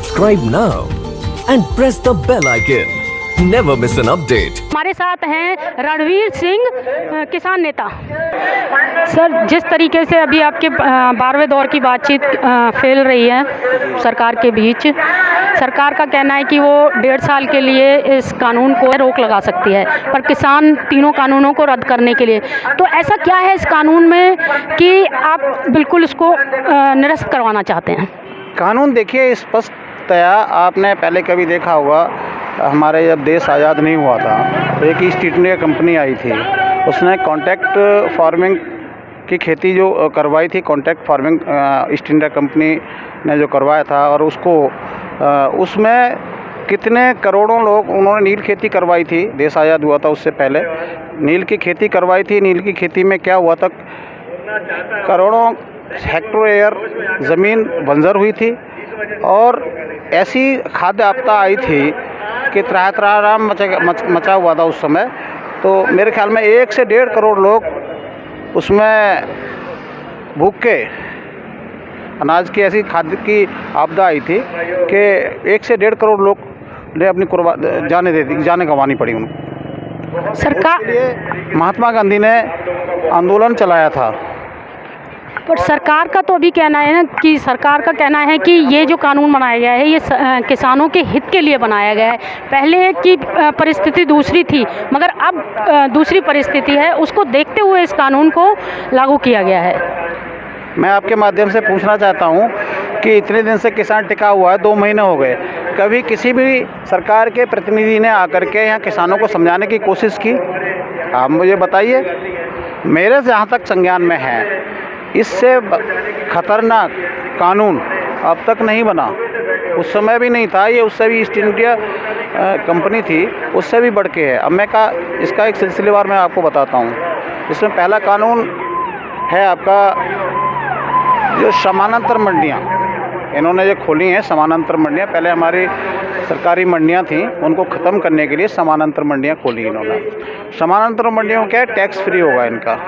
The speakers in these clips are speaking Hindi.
Subscribe now and press the bell icon. Never miss an update. हमारे साथ हैं रणवीर सिंह, किसान नेता। सर, जिस तरीके से अभी आपके 12वें दौर की बातचीत फैल रही है सरकार के बीच, सरकार का कहना है कि वो 1.5 साल के लिए इस कानून को रोक लगा सकती है, पर किसान तीनों कानूनों को रद्द करने के लिए। तो ऐसा क्या है इस कानून में कि आप बिल्कुल इसको निरस्त करवाना चाहते हैं? कानून देखिए स्पष्टतया, आपने पहले कभी देखा होगा, हमारे जब देश आज़ाद नहीं हुआ था तो एक ईस्ट इंडिया कंपनी आई थी, उसने कॉन्ट्रैक्ट फार्मिंग की खेती जो करवाई थी, contract farming east India company ने जो करवाया था, और उसको उसमें कितने करोड़ों लोग, उन्होंने नील खेती करवाई थी, देश आज़ाद हुआ था उससे पहले नील की खेती करवाई थी। नील की खेती में क्या हुआ था, करोड़ों हेक्टेयर ज़मीन बंजर हुई थी, और ऐसी खाद्य आपदा आई थी कि त्राहिमाम मचा हुआ था उस समय। तो मेरे ख्याल में 1 से 1.5 करोड़ लोग उसमें भूखे, अनाज की ऐसी खाद्य की आपदा आई थी कि 1 से 1.5 करोड़ लोग ने अपनी जाने गंवानी पड़ी उनको। सरकार इसके लिए महात्मा गांधी ने आंदोलन चलाया था। पर सरकार का तो अभी कहना है ना कि सरकार का कहना है कि ये जो कानून बनाया गया है ये किसानों के हित के लिए बनाया गया है। पहले की परिस्थिति दूसरी थी, मगर अब दूसरी परिस्थिति है, उसको देखते हुए इस कानून को लागू किया गया है। मैं आपके माध्यम से पूछना चाहता हूं कि इतने दिन से किसान टिका हुआ है, 2 महीने हो गए, कभी किसी भी सरकार के प्रतिनिधि ने आकर के यहाँ किसानों को समझाने की कोशिश की? आप मुझे बताइए। मेरे जहाँ तक संज्ञान में है, इससे खतरनाक कानून अब तक नहीं बना। उस समय भी नहीं था, ये उससे भी ईस्ट इंडिया कंपनी थी, उससे भी बढ़ के है। अब मैं इसका एक सिलसिलेवार मैं आपको बताता हूँ। इसमें पहला कानून है आपका जो समानांतर मंडियाँ, इन्होंने जो खोली हैं समानांतर मंडियाँ। पहले हमारी सरकारी मंडियाँ थीं, उनको ख़त्म करने के लिए समानांतर मंडियाँ खोली इन्होंने। समानांतर मंडियों में क्या है, टैक्स फ्री होगा इनका।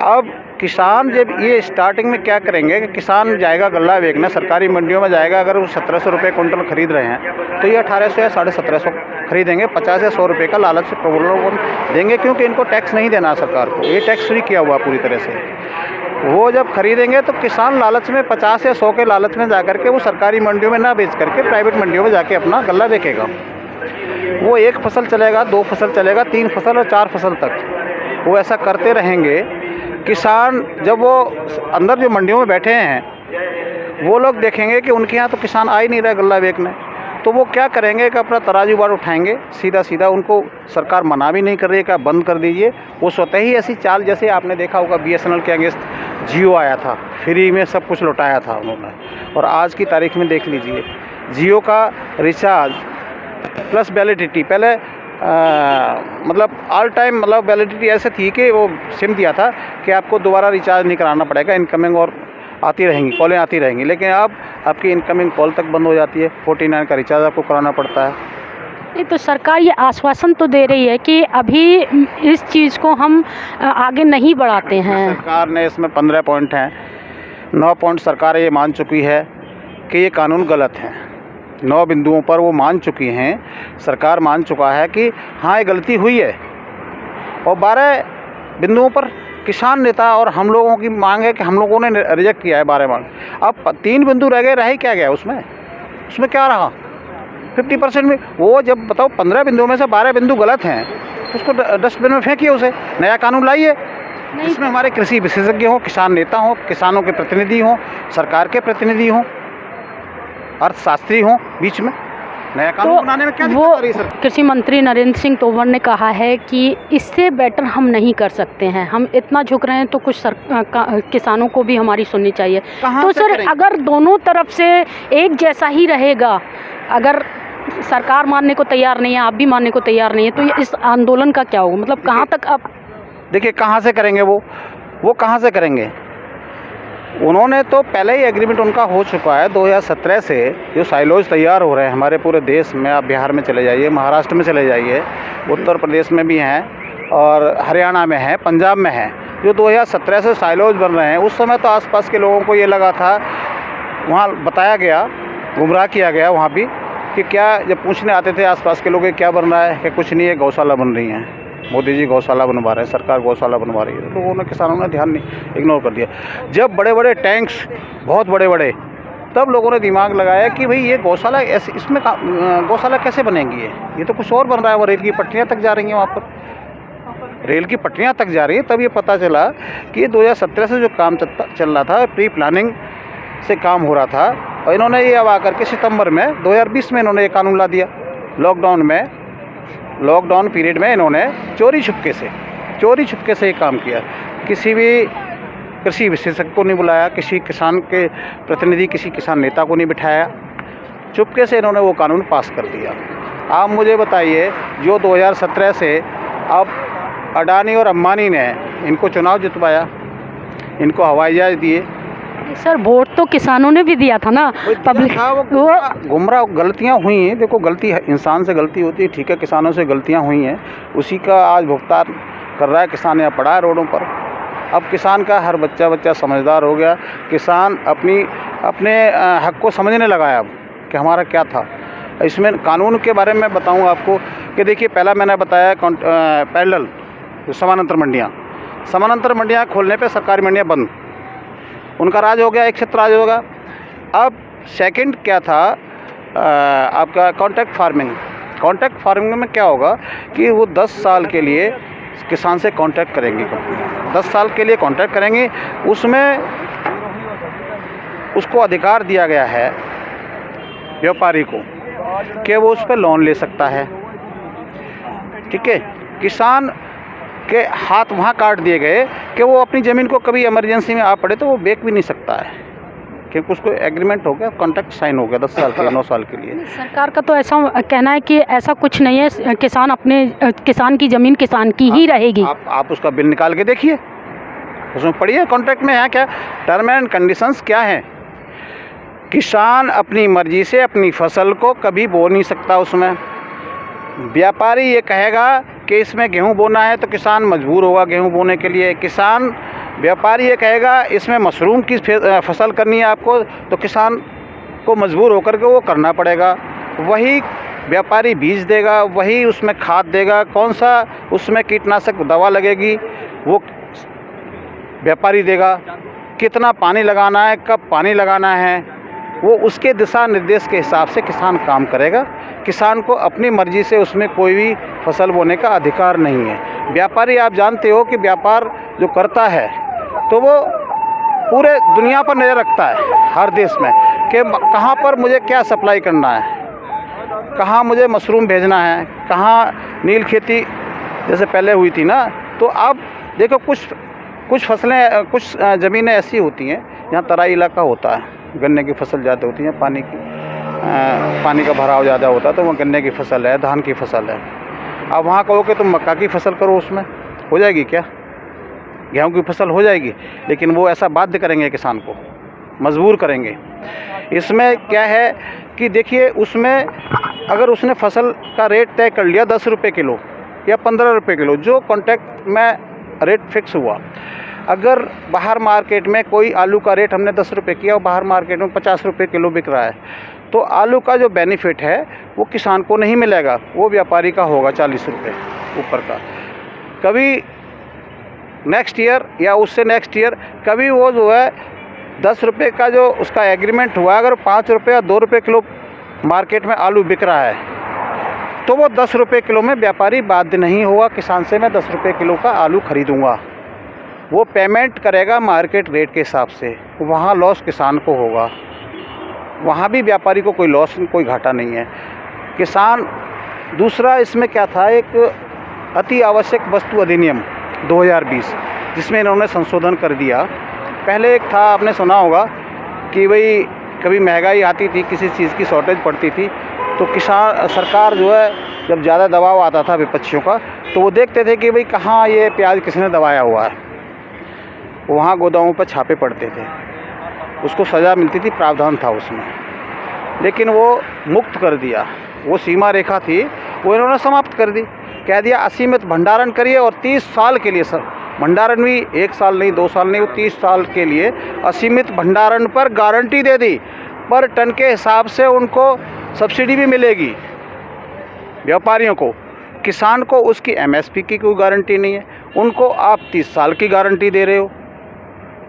अब किसान जब ये स्टार्टिंग में क्या करेंगे कि किसान जाएगा गल्ला बेचने, सरकारी मंडियों में जाएगा, अगर वो 1700 रुपये कुंटल खरीद रहे हैं तो ये 1800 या 1750 खरीदेंगे। 50 या 100 रुपये का लालच से प्रलोभन देंगे, क्योंकि इनको टैक्स नहीं देना सरकार को, ये टैक्स फ्री किया हुआ पूरी तरह से। वो जब खरीदेंगे तो किसान लालच में 50 या 100 के लालच में जा करके वो सरकारी मंडियों में ना बेच करके प्राइवेट मंडियों में जाके अपना गल्ला बेचेगा। वो 1 फसल चलेगा, 2 फसल चलेगा, 3 फसल और 4 फसल तक वो ऐसा करते रहेंगे। किसान जब वो अंदर जो मंडियों में बैठे हैं, वो लोग देखेंगे कि उनके यहाँ तो किसान आ ही नहीं रहा गल्ला बेचने, तो वो क्या करेंगे कि अपना तराजू बार उठाएंगे, सीधा उनको सरकार मना भी नहीं कर रही है कि आप बंद कर दीजिए। वो स्वतः ही ऐसी चाल, जैसे आपने देखा होगा BSNL के अगेंस्ट जियो आया था, फ्री में सब कुछ लौटाया था उन्होंने, और आज की तारीख में देख लीजिए जियो का रिचार्ज प्लस वैलिडिटी, पहले मतलब ऑल टाइम मतलब वैलिडिटी ऐसे थी कि वो सिम दिया था कि आपको दोबारा रिचार्ज नहीं कराना पड़ेगा, इनकमिंग और आती रहेंगी, कॉलें आती रहेंगी। लेकिन अब आपकी इनकमिंग कॉल तक बंद हो जाती है, 49 का रिचार्ज आपको कराना पड़ता है। नहीं, तो सरकार ये आश्वासन तो दे रही है कि अभी इस चीज़ को हम आगे नहीं बढ़ाते हैं। सरकार ने इसमें 15 पॉइंट हैं, 9 पॉइंट सरकार ये मान चुकी है कि ये कानून गलत है। 9 बिंदुओं पर वो मान चुकी हैं, सरकार मान चुका है कि हाँ ये गलती हुई है, और 12 बिंदुओं पर किसान नेता और हम लोगों की मांग है कि हम लोगों ने रिजेक्ट किया है 12 मांग। अब 3 बिंदु रह गए, रह ही क्या गया उसमें क्या रहा? 50% में वो जब बताओ 15 बिंदुओं में से 12 बिंदु गलत हैं, तो उसको डस्टबिन में फेंकिए, उसे नया कानून लाइए जिसमें हमारे कृषि विशेषज्ञ हों, किसान नेता हों, किसानों के प्रतिनिधि हों, सरकार के प्रतिनिधि हों, अर्थशास्त्री हों बीच में। नया कानून बनाने में क्या दिक्कत आ रही है सर? कृषि मंत्री नरेंद्र सिंह तोमर ने कहा है कि इससे बेटर हम नहीं कर सकते हैं, हम इतना झुक रहे हैं तो कुछ किसानों को भी हमारी सुननी चाहिए। तो सर, अगर दोनों तरफ से एक जैसा ही रहेगा, अगर सरकार मानने को तैयार नहीं है, आप भी मानने को तैयार नहीं है, तो इस आंदोलन का क्या होगा? मतलब कहाँ तक आप देखिए, कहाँ से करेंगे वो कहाँ से करेंगे? उन्होंने तो पहले ही एग्रीमेंट उनका हो चुका है 2017 से। जो साइलोज तैयार हो रहे हैं हमारे पूरे देश में, आप बिहार में चले जाइए, महाराष्ट्र में चले जाइए, उत्तर प्रदेश में भी हैं और हरियाणा में हैं, पंजाब में हैं, जो 2017 से साइलोज बन रहे हैं। उस समय तो आसपास के लोगों को ये लगा था, वहाँ बताया गया गुमराह किया गया वहाँ भी कि क्या, जब पूछने आते थे आसपास के लोग कि क्या बन रहा है, कि कुछ नहीं है, गौशाला बन रही हैं, मोदी जी गौशाला बनवा रहे हैं, सरकार गौशाला बनवा रही है। तो लोगों ने, किसानों ने ध्यान नहीं, इग्नोर कर दिया। जब बड़े बड़े टैंक्स, बहुत बड़े बड़े, तब लोगों ने दिमाग लगाया कि भाई ये गौशाला ऐसे, इसमें गौशाला कैसे बनेगी, ये तो कुछ और बन रहा है। वो रेल की पटरियाँ तक जा रही हैं, वहाँ पर रेल की पटरियाँ तक जा रही हैं। तब ये पता चला कि 2017 से जो काम चल रहा था, प्री प्लानिंग से काम हो रहा था, और इन्होंने ये अब आकर के सितंबर में 2020 में इन्होंने ये कानून ला दिया। लॉकडाउन पीरियड में इन्होंने चोरी छुपके से ये काम किया। किसी भी कृषि विशेषज्ञ को नहीं बुलाया, किसी किसान के प्रतिनिधि, किसी किसान नेता को नहीं बिठाया, चुपके से इन्होंने वो कानून पास कर दिया। आप मुझे बताइए, जो 2017 से अब अडानी और अंबानी ने इनको चुनाव जितवाया, इनको हवाई जहाज दिए। सर वोट तो किसानों ने भी दिया था ना, पब्लिक वो गुमराह, गलतियां हुई हैं। देखो, गलती है, इंसान से गलती होती है, ठीक है, किसानों से गलतियां हुई हैं, उसी का आज भुगतान कर रहा है किसान। यहाँ पड़ा है रोडों पर। अब किसान का हर बच्चा समझदार हो गया। किसान अपने हक को समझने लगा है अब कि हमारा क्या था। इसमें कानून के बारे में बताऊँ आपको कि देखिए, पहला मैंने बताया पैरेलल समानांतर मंडियाँ खोलने पे सरकारी मंडियाँ बंद, उनका राज हो गया, एक क्षेत्र राज होगा। अब सेकंड क्या था, आपका कॉन्ट्रैक्ट फार्मिंग में क्या होगा कि वो 10 साल के लिए किसान से कॉन्ट्रैक्ट करेंगे, 10 साल के लिए कॉन्ट्रैक्ट करेंगे। उसमें उसको अधिकार दिया गया है व्यापारी को कि वो उस पर लोन ले सकता है। ठीक है, किसान के हाथ वहाँ काट दिए गए कि वो अपनी ज़मीन को कभी इमरजेंसी में आ पड़े तो वो बेच भी नहीं सकता है, क्योंकि उसको एग्रीमेंट हो गया, कॉन्ट्रैक्ट साइन हो गया 10 साल के लिए, 9 साल के लिए। सरकार का तो ऐसा कहना है कि ऐसा कुछ नहीं है, किसान की ज़मीन किसान की ही रहेगी। आप उसका बिल निकाल के देखिए, उसमें पढ़िए कॉन्ट्रैक्ट में है क्या, टर्म एंड कंडीशंस क्या हैं। किसान अपनी मर्जी से अपनी फसल को कभी बो नहीं सकता। उसमें व्यापारी ये कहेगा कि इसमें गेहूँ बोना है तो किसान मजबूर होगा गेहूँ बोने के लिए। व्यापारी ये कहेगा इसमें मशरूम की फसल करनी है आपको, तो किसान को मजबूर होकर के वो करना पड़ेगा। वही व्यापारी बीज देगा, वही उसमें खाद देगा, कौन सा उसमें कीटनाशक दवा लगेगी वो व्यापारी देगा, कितना पानी लगाना है, कब पानी लगाना है, वो उसके दिशा निर्देश के हिसाब से किसान काम करेगा। किसान को अपनी मर्जी से उसमें कोई भी फसल बोने का अधिकार नहीं है। व्यापारी, आप जानते हो कि व्यापार जो करता है तो वो पूरे दुनिया पर नज़र रखता है, हर देश में, कि कहाँ पर मुझे क्या सप्लाई करना है, कहाँ मुझे मशरूम भेजना है, कहाँ नील खेती जैसे पहले हुई थी ना। तो अब देखो, कुछ फसलें, कुछ ज़मीनें ऐसी होती हैं जहाँ तराई इलाका होता है, गन्ने की फसल ज़्यादा होती है, पानी का भराव ज़्यादा होता है, तो वहाँ गन्ने की फसल है, धान की फसल है। अब वहाँ कहो कि तुम मक्का की फसल करो, उसमें हो जाएगी क्या, गेहूँ की फसल हो जाएगी, लेकिन वो ऐसा बाध्य करेंगे किसान को, मजबूर करेंगे। इसमें क्या है कि देखिए, उसमें अगर उसने फसल का रेट तय कर लिया 10 रुपये किलो या 15 रुपये किलो, जो कॉन्ट्रैक्ट में रेट फिक्स हुआ, अगर बाहर मार्केट में कोई आलू का रेट हमने 10 रुपये किया और बाहर मार्केट में 50 रुपये किलो बिक रहा है, तो आलू का जो बेनिफिट है वो किसान को नहीं मिलेगा, वो व्यापारी का होगा 40 रुपये ऊपर का। कभी नेक्स्ट ईयर या उससे नेक्स्ट ईयर कभी वो जो है 10 रुपये का जो उसका एग्रीमेंट हुआ, अगर 5 रुपये या 2 रुपये किलो मार्केट में आलू बिक रहा है, तो वो 10 रुपये किलो में व्यापारी बाध्य नहीं होगा किसान से मैं 10 रुपये किलो का आलू खरीदूँगा। वो पेमेंट करेगा मार्केट रेट के हिसाब से, वहाँ लॉस किसान को होगा, वहाँ भी व्यापारी को कोई लॉस, कोई घाटा नहीं है। किसान, दूसरा इसमें क्या था, एक अति आवश्यक वस्तु अधिनियम 2020, जिसमें इन्होंने संशोधन कर दिया। पहले एक था, आपने सुना होगा कि भाई कभी महंगाई आती थी, किसी चीज़ की शॉर्टेज पड़ती थी, तो सरकार जो है, जब ज़्यादा दबाव आता था विपक्षियों का, तो वो देखते थे कि भाई कहाँ ये प्याज किसने दबाया हुआ है, वहाँ गोदामों पर छापे पड़ते थे, उसको सज़ा मिलती थी, प्रावधान था उसमें। लेकिन वो मुक्त कर दिया, वो सीमा रेखा थी वो इन्होंने समाप्त कर दी। कह दिया असीमित भंडारण करिए, और 30 साल के लिए, सर भंडारण भी 1 साल नहीं, 2 साल नहीं, वो 30 साल के लिए असीमित भंडारण पर गारंटी दे दी। पर टन के हिसाब से उनको सब्सिडी भी मिलेगी व्यापारियों को। किसान को उसकी एमएसपी की कोई गारंटी नहीं है, उनको आप 30 साल की गारंटी दे रहे हो,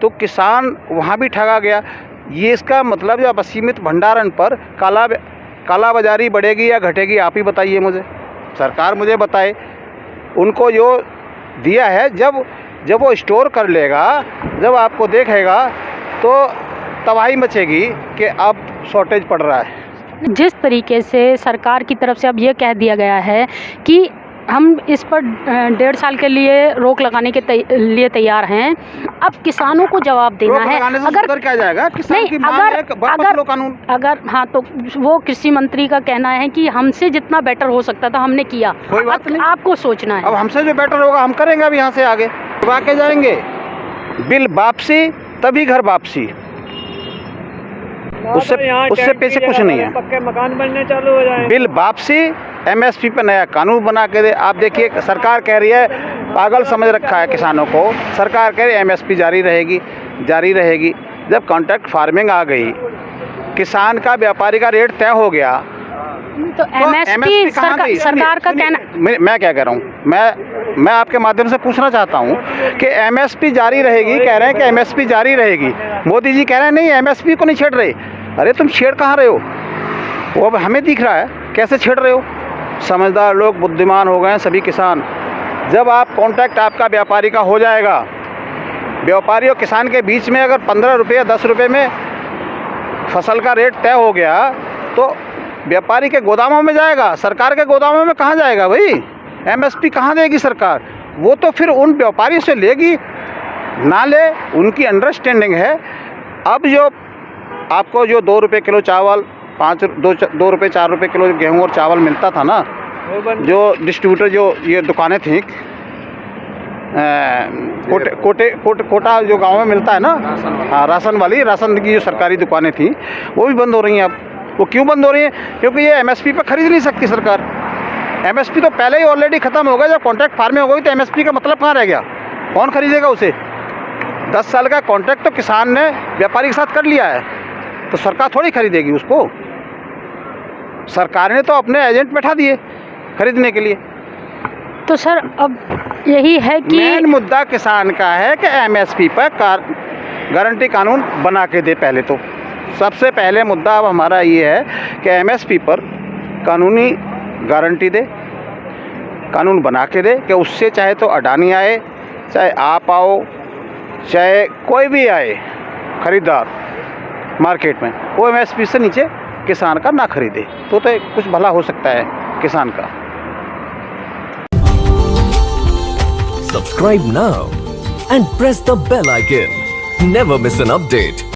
तो किसान वहाँ भी ठगा गया। ये इसका मतलब जब असीमित भंडारण पर काला बाजारी बढ़ेगी या घटेगी, आप ही बताइए मुझे, सरकार मुझे बताए। उनको जो दिया है, जब वो स्टोर कर लेगा, जब आपको देखेगा तो तबाही मचेगी कि अब शॉर्टेज पड़ रहा है। जिस तरीके से सरकार की तरफ से अब ये कह दिया गया है कि हम इस पर 1.5 साल के लिए रोक लगाने के लिए तैयार हैं, अब किसानों को जवाब देना है। अगर क्या जाएगा, किसान की मांग है, वापस लो कानून। अगर हाँ, तो वो कृषि मंत्री का कहना है कि हमसे जितना बेटर हो सकता था हमने किया, कोई बात नहीं, आपको सोचना है। अब हमसे जो बेटर होगा हम करेंगे। अब यहाँ से आगे के जाएंगे, बिल वापसी तभी घर वापसी, उससे पीछे कुछ नहीं है। पक्के मकान बनने चालू हो जाएंगे। बिल वापसी, एमएसपी पे नया कानून बना के दे। आप देखिए, सरकार कह रही है, पागल समझ रखा है किसानों को। सरकार कह रही है एमएसपी जारी रहेगी। जब कॉन्ट्रैक्ट फार्मिंग आ गई, किसान का व्यापारी का रेट तय हो गया, तो एमएसपी सरकार का कहना। मैं क्या कह रहा हूँ, मैं आपके माध्यम से पूछना चाहता हूँ कि एमएसपी जारी रहेगी, कह रहे हैं कि एमएसपी जारी रहेगी। मोदी जी कह रहे हैं नहीं, एमएसपी को नहीं छेड़ रहे। अरे तुम छेड़ कहाँ रहे हो? वो अब हमें दिख रहा है कैसे छेड़ रहे हो। समझदार लोग, बुद्धिमान हो गए हैं सभी किसान। जब आप कॉन्ट्रैक्ट आपका व्यापारी का हो जाएगा, व्यापारी और किसान के बीच में अगर 15 रुपये 10 रुपये में फसल का रेट तय हो गया, तो व्यापारी के गोदामों में जाएगा, सरकार के गोदामों में कहाँ जाएगा भाई? एमएसपी कहाँ देगी सरकार? वो तो फिर उन व्यापारियों से लेगी, ना ले, उनकी अंडरस्टैंडिंग है। अब जो आपको जो 2 रुपये किलो चावल, 2 रुपये 4 रुपये किलो गेहूँ और चावल मिलता था ना, जो डिस्ट्रीब्यूटर, जो ये दुकानें थी, कोटा जो गाँव में मिलता है ना, हाँ, राशन की जो सरकारी दुकानें थी, वो भी बंद हो रही हैं अब। वो क्यों बंद हो रही हैं? क्योंकि ये एमएसपी पे खरीद नहीं सकती सरकार। एमएसपी तो पहले ही ऑलरेडी ख़त्म हो गया। जब कॉन्ट्रैक्ट फार्मिंग हो गई तो एमएसपी का मतलब कहाँ रह गया? कौन खरीदेगा उसे? 10 साल का कॉन्ट्रैक्ट तो किसान ने व्यापारी के साथ कर लिया है, तो सरकार थोड़ी खरीदेगी उसको। सरकार ने तो अपने एजेंट बैठा दिए खरीदने के लिए। तो सर अब यही है कि मेन मुद्दा किसान का है कि एमएसपी पर गारंटी कानून बना के दे। पहले तो सबसे पहले मुद्दा अब हमारा ये है कि एमएसपी पर कानूनी गारंटी दे, कानून बना के दे कि उससे चाहे तो अडानी आए, चाहे आप आओ, चाहे कोई भी आए खरीदार मार्केट में, वो एमएसपी से नीचे किसान का ना खरीदे, तो कुछ भला हो सकता है किसान का। Subscribe now and press the bell icon. Never miss an update.